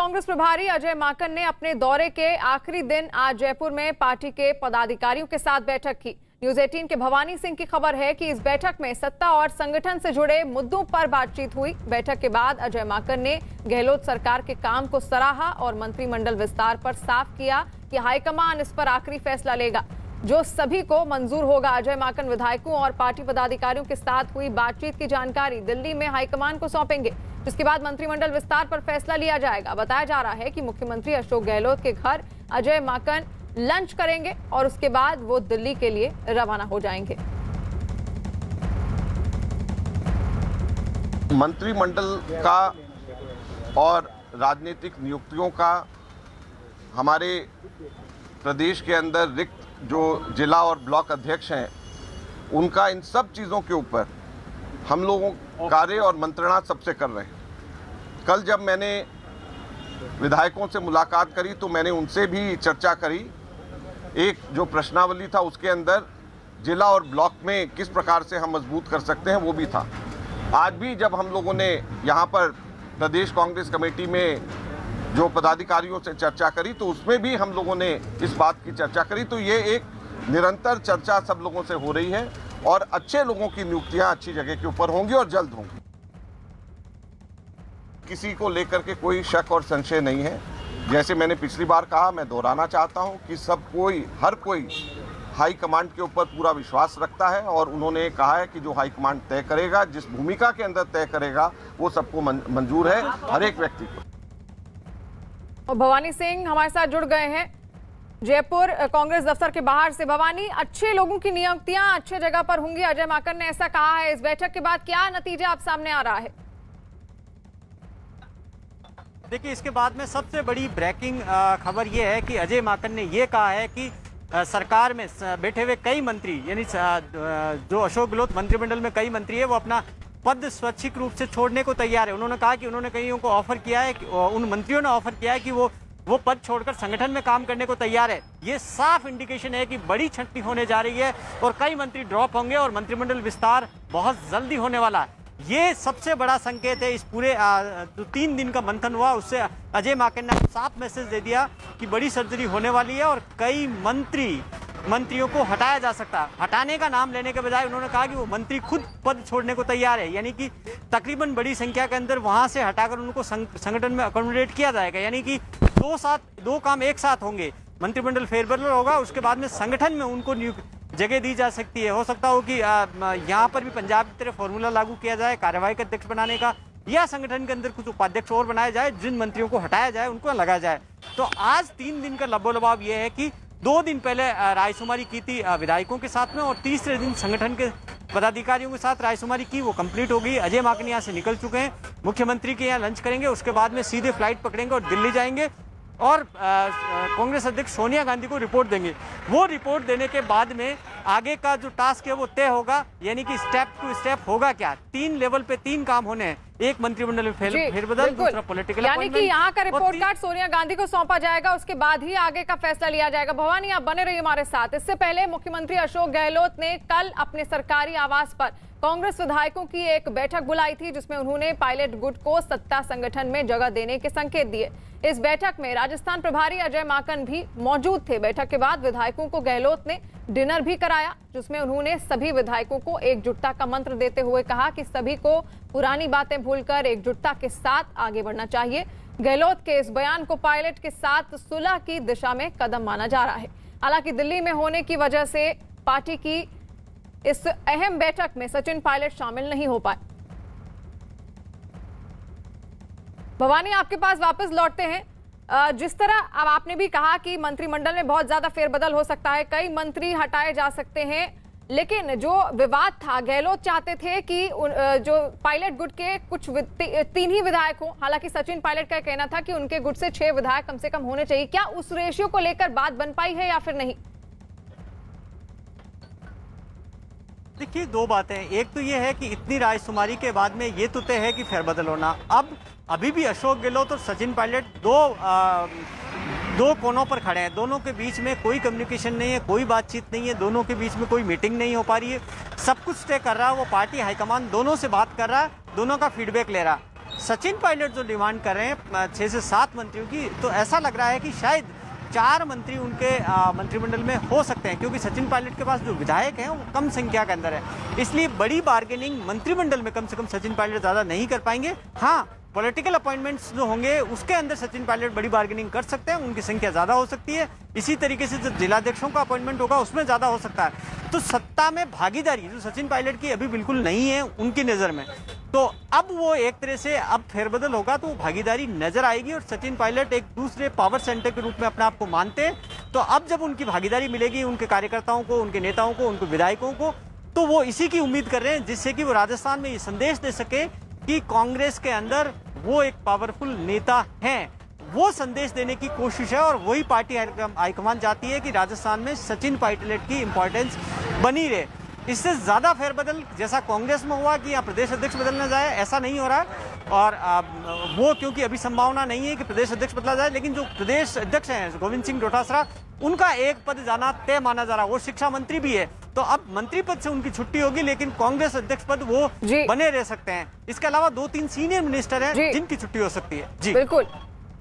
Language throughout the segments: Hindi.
कांग्रेस प्रभारी अजय माकन ने अपने दौरे के आखिरी दिन आज जयपुर में पार्टी के पदाधिकारियों के साथ बैठक की। न्यूज 18 के भवानी सिंह की खबर है कि इस बैठक में सत्ता और संगठन से जुड़े मुद्दों पर बातचीत हुई। बैठक के बाद अजय माकन ने गहलोत सरकार के काम को सराहा और मंत्रिमंडल विस्तार पर साफ किया कि हाईकमान इस पर आखिरी फैसला लेगा, जो सभी को मंजूर होगा। अजय माकन विधायकों और पार्टी पदाधिकारियों के साथ हुई बातचीत की जानकारी दिल्ली में हाईकमान को सौंपेंगे, जिसके बाद मंत्रिमंडल विस्तार पर फैसला लिया जाएगा। बताया जा रहा है कि मुख्यमंत्री अशोक गहलोत के घर अजय माकन लंच करेंगे और उसके बाद वो दिल्ली के लिए रवाना हो जाएंगे। मंत्रिमंडल का और राजनीतिक नियुक्तियों का हमारे प्रदेश के अंदर रिक्त जो जिला और ब्लॉक अध्यक्ष हैं, उनका इन सब चीज़ों के ऊपर हम लोगों कार्य और मंत्रणा सबसे कर रहे हैं। कल जब मैंने विधायकों से मुलाकात करी तो मैंने उनसे भी चर्चा करी। एक जो प्रश्नावली था उसके अंदर जिला और ब्लॉक में किस प्रकार से हम मजबूत कर सकते हैं वो भी था। आज भी जब हम लोगों ने यहाँ पर प्रदेश कांग्रेस कमेटी में जो पदाधिकारियों से चर्चा करी तो उसमें भी हम लोगों ने इस बात की चर्चा करी। तो ये एक निरंतर चर्चा सब लोगों से हो रही है और अच्छे लोगों की नियुक्तियां अच्छी जगह के ऊपर होंगी और जल्द होंगी। किसी को लेकर के कोई शक और संशय नहीं है। जैसे मैंने पिछली बार कहा, मैं दोहराना चाहता हूं कि हर कोई हाई कमांड के ऊपर पूरा विश्वास रखता है और उन्होंने कहा है कि जो हाई कमांड तय करेगा, जिस भूमिका के अंदर तय करेगा, वो सबको मंजूर है, हर एक व्यक्ति को। भवानी सिंह हमारे साथ जुड़ गए हैं जयपुर कांग्रेस दफ्तर के बाहर से। भवानी, अच्छे लोगों की नियुक्तियां अच्छे जगह पर होंगी, अजय माकन ने ऐसा कहा है। इस बैठक के बाद क्या नतीजा आप सामने आ रहा है? देखिए, इसके बाद में सबसे बड़ी ब्रेकिंग खबर यह है कि अजय माकन ने यह कहा है कि सरकार में बैठे हुए कई मंत्री, यानी जो अशोक गहलोत मंत्रिमंडल में कई मंत्री है, वो अपना पद स्वैच्छिक रूप से छोड़ने को तैयार है। उन्होंने कहा कि उन्होंने कईयों को ऑफर किया है, उन मंत्रियों ने ऑफर किया है कि वो पद छोड़कर संगठन में काम करने को तैयार है। ये साफ इंडिकेशन है कि बड़ी छंटनी होने जा रही है और कई मंत्री ड्रॉप होंगे और मंत्रिमंडल विस्तार बहुत जल्दी होने वाला है। ये सबसे बड़ा संकेत है। इस पूरे जो 3 दिन का मंथन हुआ उससे अजय माकन ने साफ मैसेज दे दिया कि बड़ी सर्जरी होने वाली है और कई मंत्रियों को हटाया जा सकता है। हटाने का नाम लेने के बजाय उन्होंने कहा कि वो मंत्री खुद पद छोड़ने को तैयार है, यानी कि तकरीबन बड़ी संख्या के अंदर वहां से हटाकर उनको संगठन में अकोमोडेट किया जाएगा। यानी कि दो काम एक साथ होंगे। मंत्रिमंडल फेरबदल होगा, उसके बाद में संगठन में उनको जगह दी जा सकती है। हो सकता हो कि यहाँ पर भी पंजाब की तरह फॉर्मूला लागू किया जाए कार्यवाहक अध्यक्ष बनाने का, या संगठन के अंदर कुछ उपाध्यक्ष और बनाया जाए, जिन मंत्रियों को हटाया जाए उनको लगाया जाए। तो आज 3 दिन का लबोलबाव यह है कि 2 दिन पहले रायशुमारी की थी विधायकों के साथ में और तीसरे दिन संगठन के पदाधिकारियों के साथ रायशुमारी की, वो कंप्लीट हो गई। अजय माकन यहाँ से निकल चुके हैं, मुख्यमंत्री के यहाँ लंच करेंगे, उसके बाद में सीधे फ्लाइट पकड़ेंगे और दिल्ली जाएंगे और कांग्रेस अध्यक्ष सोनिया गांधी को रिपोर्ट देंगे। वो रिपोर्ट देने के बाद में आगे का जो टास्क है वो तय होगा, यानी कि स्टेप टू स्टेप होगा क्या। 3 लेवल पे 3 काम होने हैं, एक मंत्रिमंडल में फेरबदल, दूसरा पॉलिटिकल यानी कि यहाँ का रिपोर्ट कार्ड सोनिया गांधी को सौंपा जाएगा, उसके बाद ही आगे का फैसला लिया जाएगा। भवानी, आप बने रहिए हमारे साथ। इससे पहले मुख्यमंत्री अशोक गहलोत ने कल अपने सरकारी आवास पर कांग्रेस विधायकों की एक बैठक बुलाई थी, जिसमें उन्होंने पायलट गुट को सत्ता संगठन में जगह देने के संकेत दिए। इस बैठक में राजस्थान प्रभारी अजय माकन भी मौजूद थे। बैठक के बाद विधायकों को गहलोत ने डिनर भी कराया, जिसमें उन्होंने सभी विधायकों को एकजुटता का मंत्र देते हुए कहा कि सभी को पुरानी बातें भूलकर एकजुटता के साथ आगे बढ़ना चाहिए। गहलोत के इस बयान को पायलट के साथ सुलह की दिशा में कदम माना जा रहा है। हालांकि दिल्ली में होने की वजह से पार्टी की इस अहम बैठक में सचिन पायलट शामिल नहीं हो पाए। भवानी, आपके पास वापस लौटते हैं। जिस तरह अब आपने भी कहा कि मंत्रिमंडल में बहुत ज्यादा फेरबदल हो सकता है, कई मंत्री हटाए जा सकते हैं, लेकिन जो विवाद था, गहलोत चाहते थे कि जो पायलट गुट के कुछ 3 ही विधायक हों। हालांकि सचिन पायलट का कहना था कि उनके गुट से 6 विधायक कम से कम होने चाहिए। क्या उस रेशियो को लेकर बात बन पाई है या फिर नहीं? देखिए, 2 बातें। एक तो ये है कि इतनी रायशुमारी के बाद में ये तो तय है कि फेरबदल होना। अभी भी अशोक गहलोत और सचिन पायलट दो कोनों पर खड़े हैं। दोनों के बीच में कोई कम्युनिकेशन नहीं है, कोई बातचीत नहीं है, दोनों के बीच में कोई मीटिंग नहीं हो पा रही है। सब कुछ तय कर रहा है वो पार्टी हाईकमान, दोनों से बात कर रहा है, दोनों का फीडबैक ले रहा है। सचिन पायलट जो डिमांड कर रहे हैं 6 से 7 मंत्रियों की, तो ऐसा लग रहा है कि शायद 4 मंत्री उनके मंत्रिमंडल में हो सकते हैं, क्योंकि सचिन पायलट के पास जो विधायक हैं वो कम संख्या के अंदर है। इसलिए बड़ी बार्गेनिंग मंत्रिमंडल में कम से कम सचिन पायलट ज़्यादा नहीं कर पाएंगे। हाँ, पॉलिटिकल अपॉइंटमेंट्स जो होंगे उसके अंदर सचिन पायलट बड़ी बार्गेनिंग कर सकते हैं, उनकी संख्या ज़्यादा हो सकती है। इसी तरीके से जो जिलाध्यक्षों का अपॉइंटमेंट होगा उसमें ज़्यादा हो सकता है। तो सत्ता में भागीदारी जो सचिन पायलट की अभी बिल्कुल नहीं है उनकी नज़र में, तो अब वो एक तरह से अब फेरबदल होगा तो वो भागीदारी नजर आएगी। और सचिन पायलट एक दूसरे पावर सेंटर के रूप में अपने आप को मानते हैं, तो अब जब उनकी भागीदारी मिलेगी उनके कार्यकर्ताओं को, उनके नेताओं को, उनके विधायकों को, तो वो इसी की उम्मीद कर रहे हैं, जिससे कि वो राजस्थान में ये संदेश दे सके कि कांग्रेस के अंदर वो एक पावरफुल नेता हैं। वो संदेश देने की कोशिश है और वही पार्टी हाईकमान चाहती है कि राजस्थान में सचिन पायलट की इंपॉर्टेंस बनी रहे। इससे ज़्यादा फेरबदल जैसा कांग्रेस में हुआ कि यहाँ प्रदेश अध्यक्ष बदलना जाए, ऐसा नहीं हो रहा है। और वो क्योंकि अभी संभावना नहीं है कि प्रदेश अध्यक्ष बदला जाए, लेकिन जो प्रदेश अध्यक्ष हैं गोविंद सिंह डोटासरा, उनका एक पद जाना तय माना जा रहा है। वो शिक्षा मंत्री भी है, तो अब मंत्री पद से उनकी छुट्टी होगी, लेकिन कांग्रेस अध्यक्ष पद वो बने रह सकते हैं। इसके अलावा 2-3 सीनियर मिनिस्टर हैं जिनकी छुट्टी हो सकती है। जी बिल्कुल,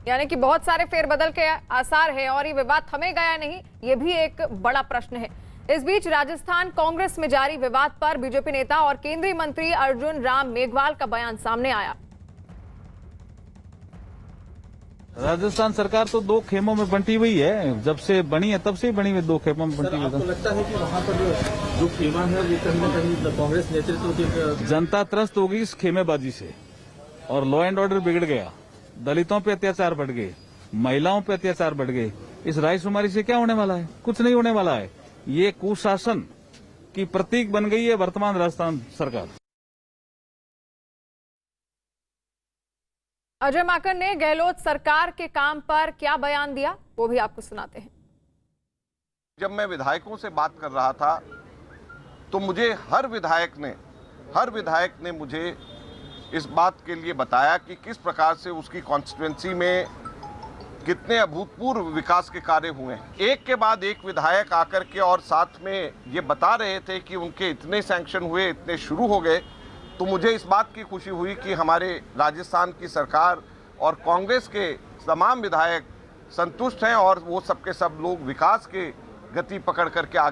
यानी कि बहुत सारे फेरबदल के आसार है और ये विवाद थमे गया नहीं, ये भी एक बड़ा प्रश्न है। इस बीच राजस्थान कांग्रेस में जारी विवाद पर बीजेपी नेता और केंद्रीय मंत्री अर्जुन राम मेघवाल का बयान सामने आया। राजस्थान सरकार तो 2 खेमों में बंटी हुई है, जब से बनी है तब से ही बनी हुई 2 खेमों में बंटी हुई। आपको लगता है कि वहाँ पर जो खेमा है वो कहीं न कहीं कांग्रेस नेतृत्व की जनता त्रस्त होगी इस खेमेबाजी से, और लॉ एंड ऑर्डर बिगड़ गया, दलितों पे अत्याचार बढ़ गए, महिलाओं पे अत्याचार बढ़ गए। इस रायशुमारी से क्या होने वाला है? कुछ नहीं होने वाला है। ये कुशासन की प्रतीक बन गई है वर्तमान राजस्थान सरकार। अजय माकन ने गहलोत सरकार के काम पर क्या बयान दिया, वो भी आपको सुनाते हैं। जब मैं विधायकों से बात कर रहा था तो मुझे हर विधायक ने मुझे इस बात के लिए बताया कि किस प्रकार से उसकी कॉन्स्टिट्यूएंसी में कितने अभूतपूर्व विकास के कार्य हुए हैं। एक के बाद एक विधायक आकर के और साथ में ये बता रहे थे कि उनके इतने सैंक्शन हुए, इतने शुरू हो गए, तो मुझे इस बात की खुशी हुई कि हमारे राजस्थान की सरकार और कांग्रेस के तमाम विधायक संतुष्ट हैं और वो सब के सब लोग विकास के गति पकड़ करके आगे